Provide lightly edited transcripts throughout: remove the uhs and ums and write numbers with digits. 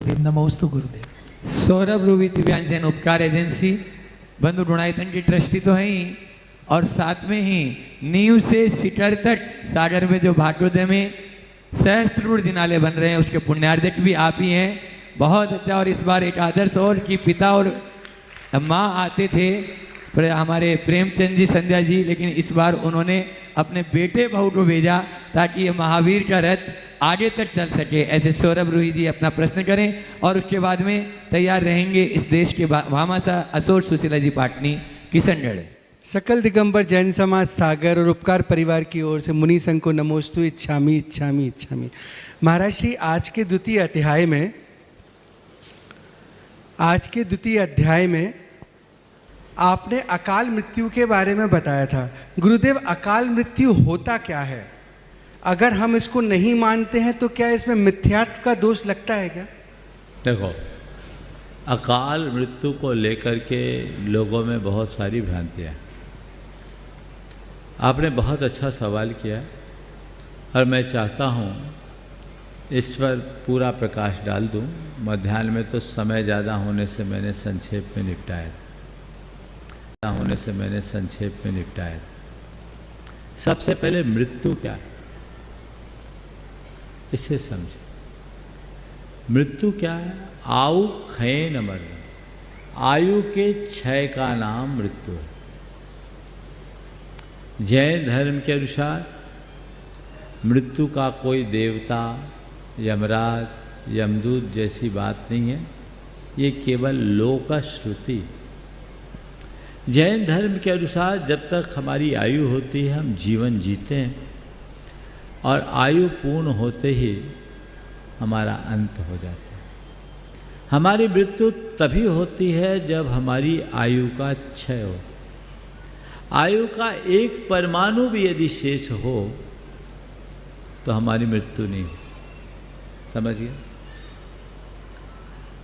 गुरुदेव, नमोस्तु गुरुदेव। सौरभ रूबी दिव्यांजन उपकार एजेंसी बंधु ढूंढाईथन की ट्रस्टी तो हैं ही, और साथ में ही नींव से सिटर तक सागर में जो भाटोदय में सहस्त्रपुर जिनाले बन रहे हैं उसके पुण्यार्जक भी आप ही हैं। बहुत अच्छा। और इस बार एक आदर्श और कि पिता और माँ आते थे हमारे प्रेमचंद जी, संध्या जी, लेकिन इस बार उन्होंने अपने बेटे बहू को भेजा ताकि ये महावीर का रथ आगे तक चल सके। ऐसे सौरभ रूही जी अपना प्रश्न करें और उसके बाद में तैयार रहेंगे इस देश के भामासा अशोक सुशीला जी पाटनी किशनगढ़। सकल दिगंबर जैन समाज सागर और उपकार परिवार की ओर से मुनि संघ को नमोस्तु इच्छामी इच्छामी इच्छामी। महाराज श्री, आज के द्वितीय अध्याय में आपने अकाल मृत्यु के बारे में बताया था। गुरुदेव, अकाल मृत्यु होता क्या है? अगर हम इसको नहीं मानते हैं तो क्या इसमें मिथ्यात्व का दोष लगता है क्या? देखो, अकाल मृत्यु को लेकर के लोगों में बहुत सारी भ्रांतियाँ। आपने बहुत अच्छा सवाल किया और मैं चाहता हूँ इस पर पूरा प्रकाश डाल दूँ। मध्याह्न में तो समय ज़्यादा होने से मैंने संक्षेप में निपटाया सबसे पहले मृत्यु क्या है इसे समझे। मृत्यु क्या है? आयु क्षय मरना, आयु के क्षय का नाम मृत्यु है। जैन धर्म के अनुसार मृत्यु का कोई देवता, यमराज, यमदूत जैसी बात नहीं है, ये केवल लोक श्रुति। जैन धर्म के अनुसार जब तक हमारी आयु होती है हम जीवन जीते हैं और आयु पूर्ण होते ही हमारा अंत हो जाता है। हमारी मृत्यु तभी होती है जब हमारी आयु का क्षय हो। आयु का एक परमाणु भी यदि शेष हो तो हमारी मृत्यु नहीं हो। समझिए।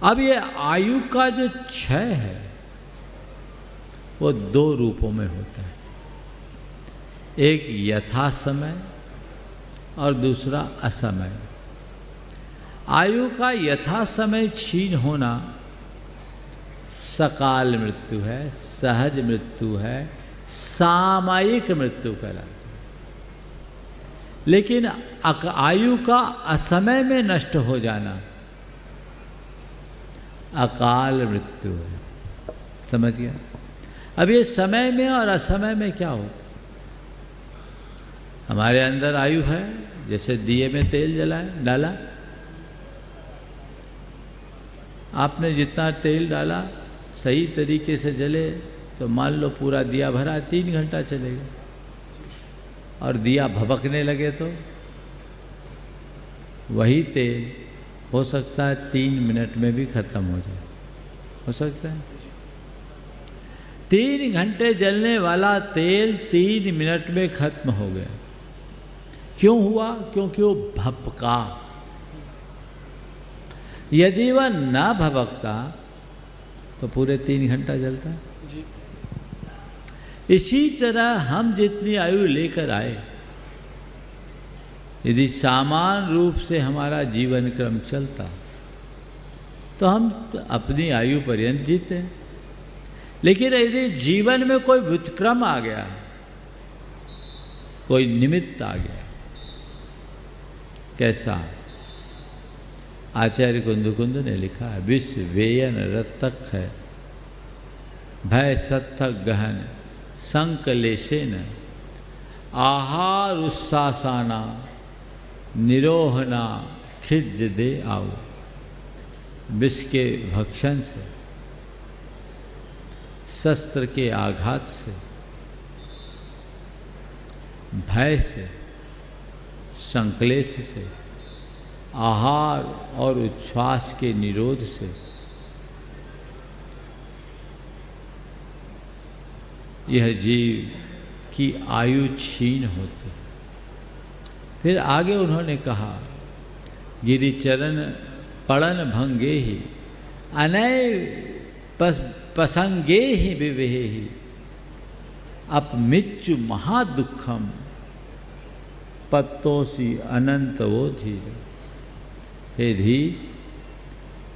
अब ये आयु का जो क्षय है वो दो रूपों में होता है, एक यथा समय और दूसरा असमय। आयु का यथा समय छीन होना सकाल मृत्यु है, सहज मृत्यु है, सामयिक मृत्यु कहलाती है। लेकिन आयु का असमय में नष्ट हो जाना अकाल मृत्यु है। समझ गया? अब ये समय में और असमय में क्या होता? हमारे अंदर आयु है, जैसे दिए में तेल डाला, आपने जितना तेल डाला सही तरीके से जले तो मान लो पूरा दिया भरा 3 घंटा चलेगा, और दिया भभकने लगे तो वही तेल हो सकता है 3 मिनट में भी खत्म हो जाए। हो सकता है 3 घंटे जलने वाला तेल 3 मिनट में खत्म हो गया। क्यों हुआ? क्योंकि वो भपका। यदि वह ना भभकता तो पूरे 3 घंटा जलता। इसी तरह हम जितनी आयु लेकर आए, यदि सामान्य रूप से हमारा जीवन क्रम चलता तो हम अपनी आयु पर्यंत जीते। लेकिन यदि जीवन में कोई व्युत्क्रम आ गया, कोई निमित्त आ गया, कैसा? आचार्य कुंद ने लिखा है, विश्व वेयन रतक है, भय सत्थक गहन संकलेशेन आहार उस्सासाना निरोहना खिज दे आओ। विष के भक्षण से, शस्त्र के आघात से, भय से, संक्लेश से, आहार और उच्छ्वास के निरोध से यह जीव की आयु क्षीण होती। फिर आगे उन्होंने कहा, गिरिचरण पड़न भंगे ही अनय पसंगे ही विवेह ही अपमिच्चु महादुखम पत्तोसी अनंत वो धीर। हे धी,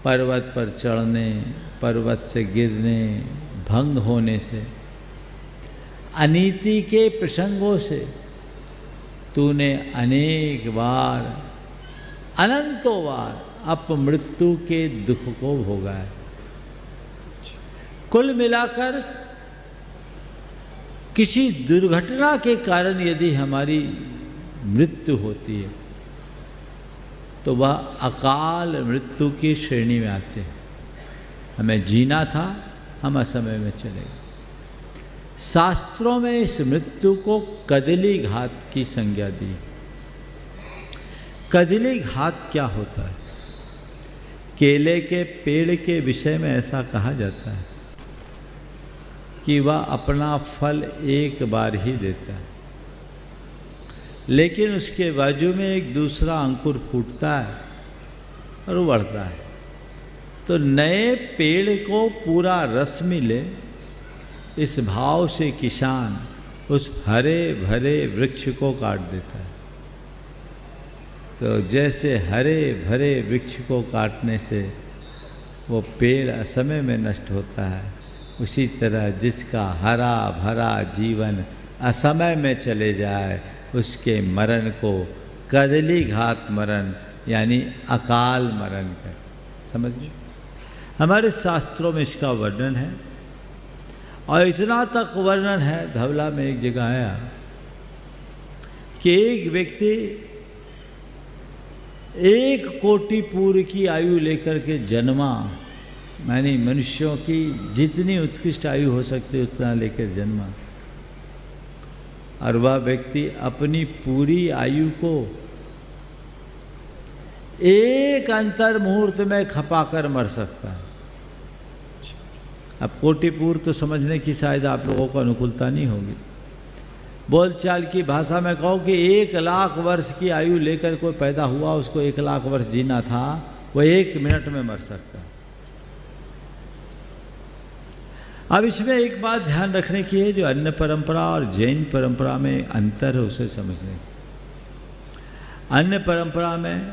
पर्वत पर चढ़ने, पर्वत से गिरने, भंग होने से, अनीति के प्रसंगों से तूने अनेक बार, अनंतों बार अपमृत्यु के दुख को भोगा है। कुल मिलाकर किसी दुर्घटना के कारण यदि हमारी मृत्यु होती है तो वह अकाल मृत्यु की श्रेणी में आते हैं। हमें जीना था, हम असमय में चले गए। शास्त्रों में इस मृत्यु को कदली घात की संज्ञा दी। कदली घात क्या होता है? केले के पेड़ के विषय में ऐसा कहा जाता है कि वह अपना फल एक बार ही देता है, लेकिन उसके बाजू में एक दूसरा अंकुर फूटता है और वो बढ़ता है। तो नए पेड़ को पूरा रस मिले, इस भाव से किसान उस हरे भरे वृक्ष को काट देता है। तो जैसे हरे भरे वृक्ष को काटने से वो पेड़ असमय में नष्ट होता है, उसी तरह जिसका हरा भरा जीवन असमय में चले जाए उसके मरण को कदली घात मरण यानी अकाल मरण कर समझिए। हमारे शास्त्रों में इसका वर्णन है और इतना तक वर्णन है, धवला में एक जगह आया कि एक व्यक्ति 1 कोटि पूर्व की आयु लेकर के जन्मा, यानी मनुष्यों की जितनी उत्कृष्ट आयु हो सकती है उतना लेकर जन्मा, और वह व्यक्ति अपनी पूरी आयु को एक अंतर मुहूर्त में खपाकर मर सकता है। अब कोटिपूर्व तो समझने की शायद आप लोगों को अनुकूलता नहीं होगी। बोलचाल की भाषा में कहो कि 1 लाख वर्ष की आयु लेकर कोई पैदा हुआ, उसको 1 लाख वर्ष जीना था, वो 1 मिनट में मर सकता है। अब इसमें एक बात ध्यान रखने की है, जो अन्य परंपरा और जैन परंपरा में अंतर है उसे समझने। अन्य परंपरा में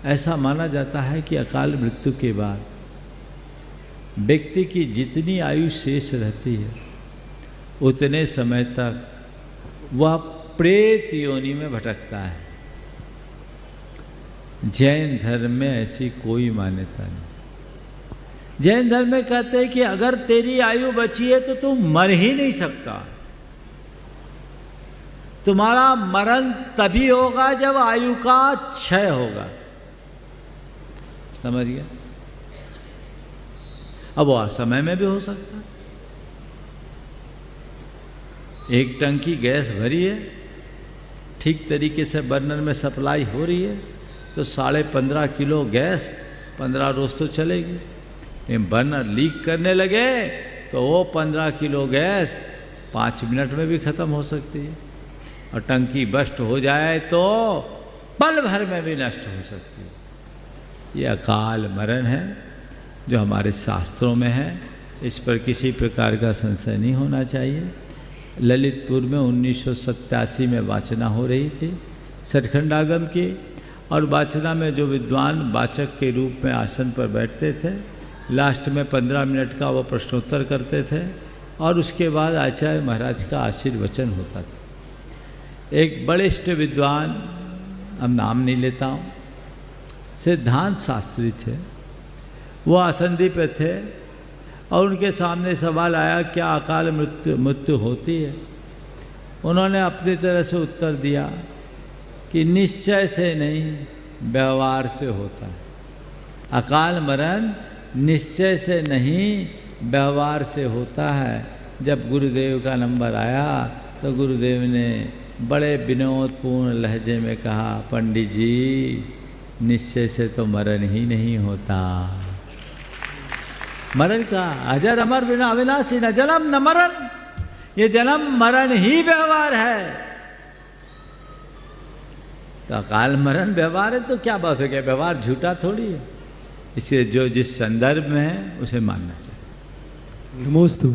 ऐसा माना जाता है कि अकाल मृत्यु के बाद व्यक्ति की जितनी आयु शेष रहती है उतने समय तक वह प्रेत योनि में भटकता है। जैन धर्म में ऐसी कोई मान्यता नहीं। जैन धर्म में कहते हैं कि अगर तेरी आयु बची है तो तू मर ही नहीं सकता। तुम्हारा मरण तभी होगा जब आयु का क्षय होगा। समझ गया? अब वो समय में भी हो सकता है। एक टंकी गैस भरी है, ठीक तरीके से बर्नर में सप्लाई हो रही है तो 15.5 किलो गैस 15 रोज तो चलेगी। बर्नर लीक करने लगे तो वो 15 किलो गैस 5 मिनट में भी ख़त्म हो सकती है, और टंकी बस्ट हो जाए तो पल भर में भी नष्ट हो सकती है। ये अकाल मरण है जो हमारे शास्त्रों में है, इस पर किसी प्रकार का संशय नहीं होना चाहिए। ललितपुर में 1987 में वाचना हो रही थी सचखंडागम की, और वाचना में जो विद्वान वाचक के रूप में आसन पर बैठते थे, लास्ट में 15 मिनट का वो प्रश्नोत्तर करते थे और उसके बाद आचार्य महाराज का आशीर्वचन होता था। एक बड़े विद्वान, अब नाम नहीं लेता हूँ, सिद्धांत शास्त्री थे, वो आसंदी पे थे और उनके सामने सवाल आया क्या अकाल मृत्यु होती है। उन्होंने अपनी तरह से उत्तर दिया कि निश्चय से नहीं, व्यवहार से होता है। अकाल मरण निश्चय से नहीं, व्यवहार से होता है। जब गुरुदेव का नंबर आया तो गुरुदेव ने बड़े विनोदपूर्ण लहजे में कहा, पंडित जी निश्चय से तो मरण ही नहीं होता। मरण का अजर अमर बिना अविनाशी, न जन्म न मरण, ये जन्म मरण ही व्यवहार है। तो अकाल मरण व्यवहार है तो क्या बात हो गया, व्यवहार झूठा थोड़ी है। इसलिए जो जिस संदर्भ में है उसे मानना चाहिए। नमोस्तु।